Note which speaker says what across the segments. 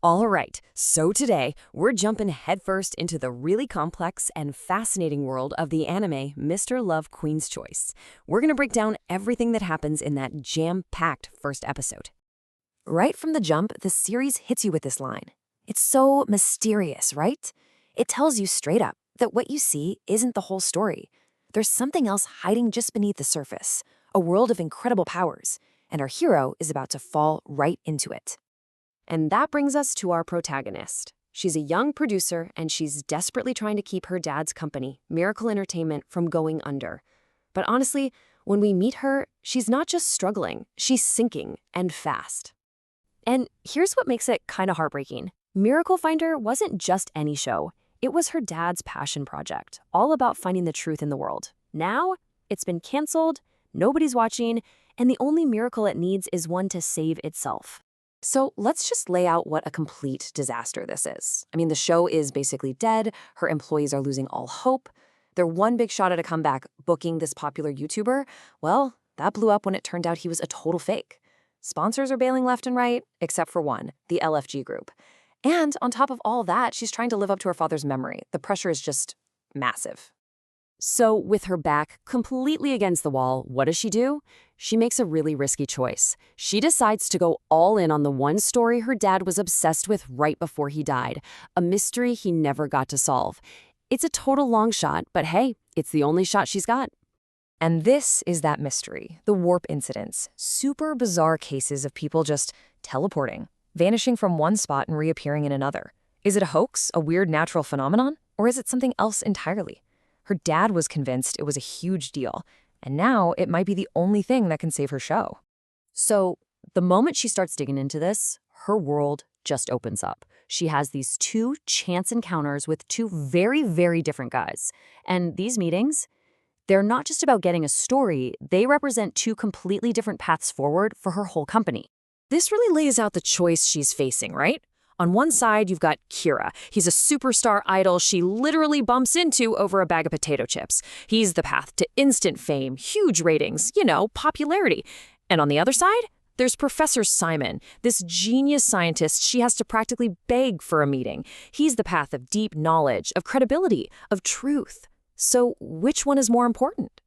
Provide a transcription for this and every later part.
Speaker 1: All right, so today we're jumping headfirst into the really complex and fascinating world of the anime Mr. Love Queen's Choice. We're going to break down everything that happens in that jam-packed first episode. Right from the jump, the series hits you with this line. It's so mysterious, right? It tells you straight up that what you see isn't the whole story. There's something else hiding just beneath the surface, a world of incredible powers, and our hero is about to fall right into it. And that brings us to our protagonist. She's a young producer, and she's desperately trying to keep her dad's company, Miracle Entertainment, from going under. But honestly, when we meet her, she's not just struggling, she's sinking, and fast. And here's what makes it kind of heartbreaking. Miracle Finder wasn't just any show. It was her dad's passion project, all about finding the truth in the world. Now, it's been canceled, nobody's watching, and the only miracle it needs is one to save itself. So let's just lay out what a complete disaster this is. I mean, the show is basically dead. Her employees are losing all hope. Their one big shot at a comeback, booking this popular YouTuber, well, that blew up when it turned out he was a total fake. Sponsors are bailing left and right, except for one, the LFG group. And on top of all that, she's trying to live up to her father's memory. The pressure is just massive. So with her back completely against the wall, what does she do? She makes a really risky choice. She decides to go all in on the one story her dad was obsessed with right before he died, a mystery he never got to solve. It's a total long shot, but hey, it's the only shot she's got. And this is that mystery, the warp incidents, super bizarre cases of people just teleporting, vanishing from one spot and reappearing in another. Is it a hoax, a weird natural phenomenon, or is it something else entirely? Her dad was convinced it was a huge deal, and now it might be the only thing that can save her show. So the moment she starts digging into this, her world just opens up. She has these two chance encounters with two very, very different guys. And these meetings, they're not just about getting a story, they represent two completely different paths forward for her whole company. This really lays out the choice she's facing, right? On one side, you've got Kira. He's a superstar idol she literally bumps into over a bag of potato chips. He's the path to instant fame, huge ratings, popularity. And on the other side, there's Professor Simon, this genius scientist she has to practically beg for a meeting. He's the path of deep knowledge, of credibility, of truth. So which one is more important?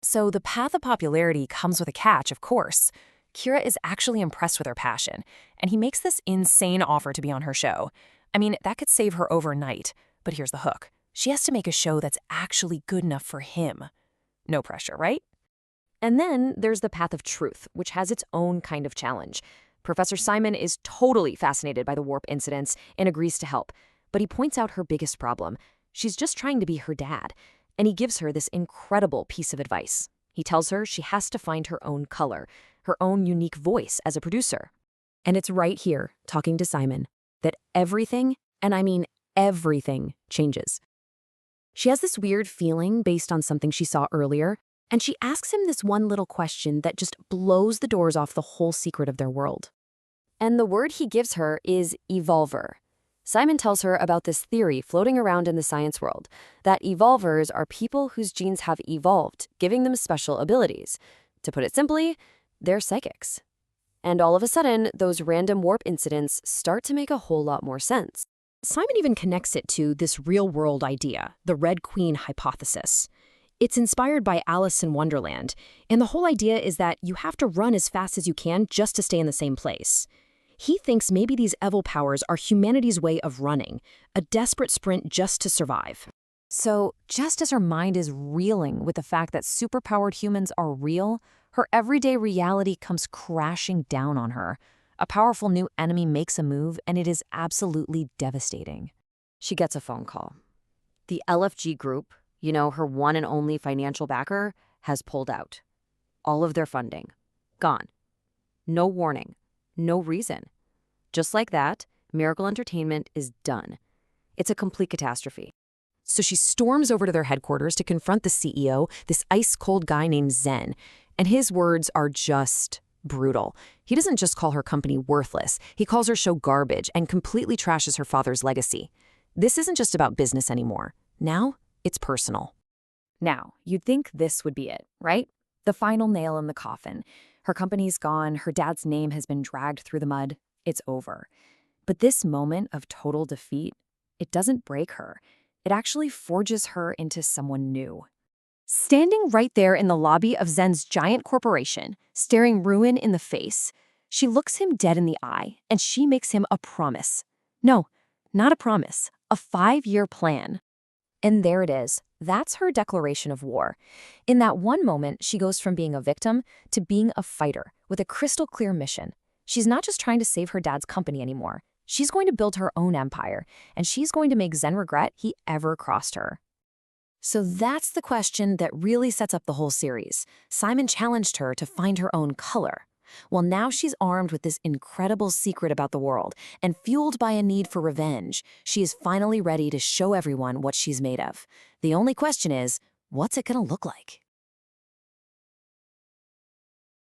Speaker 1: So the path of popularity comes with a catch, of course. Kira is actually impressed with her passion, and he makes this insane offer to be on her show. I mean, that could save her overnight, but here's the hook. She has to make a show that's actually good enough for him. No pressure, right? And then there's the path of truth, which has its own kind of challenge. Professor Simon is totally fascinated by the warp incidents and agrees to help, but he points out her biggest problem. She's just trying to be her dad, and he gives her this incredible piece of advice. He tells her she has to find her own color, her own unique voice as a producer. And it's right here, talking to Simon, that everything, and I mean everything, changes. She has this weird feeling based on something she saw earlier, and she asks him this one little question that just blows the doors off the whole secret of their world. And the word he gives her is evolver. Simon tells her about this theory floating around in the science world, that evolvers are people whose genes have evolved, giving them special abilities. To put it simply, they're psychics. And all of a sudden, those random warp incidents start to make a whole lot more sense. Simon even connects it to this real-world idea, the Red Queen hypothesis. It's inspired by Alice in Wonderland, and the whole idea is that you have to run as fast as you can just to stay in the same place. He thinks maybe these evil powers are humanity's way of running, a desperate sprint just to survive. So, just as her mind is reeling with the fact that superpowered humans are real, her everyday reality comes crashing down on her. A powerful new enemy makes a move, and it is absolutely devastating. She gets a phone call. The LFG group, her one and only financial backer, has pulled out. All of their funding. Gone. No warning. No reason. Just like that, Miracle Entertainment is done. It's a complete catastrophe. So she storms over to their headquarters to confront the CEO, this ice-cold guy named Zen. And his words are just brutal. He doesn't just call her company worthless. He calls her show garbage and completely trashes her father's legacy. This isn't just about business anymore. Now, it's personal. Now, you'd think this would be it, right? The final nail in the coffin. Her company's gone. Her dad's name has been dragged through the mud. It's over. But this moment of total defeat, it doesn't break her. It actually forges her into someone new. Standing right there in the lobby of Zen's giant corporation, staring ruin in the face, she looks him dead in the eye and she makes him a promise. No, not a promise, a 5-year plan. And there it is. That's her declaration of war. In that one moment, she goes from being a victim to being a fighter with a crystal clear mission. She's not just trying to save her dad's company anymore. She's going to build her own empire, and she's going to make Zen regret he ever crossed her. So that's the question that really sets up the whole series. Simon challenged her to find her own color. Well, now she's armed with this incredible secret about the world, and fueled by a need for revenge, she is finally ready to show everyone what she's made of. The only question is, what's it gonna look like?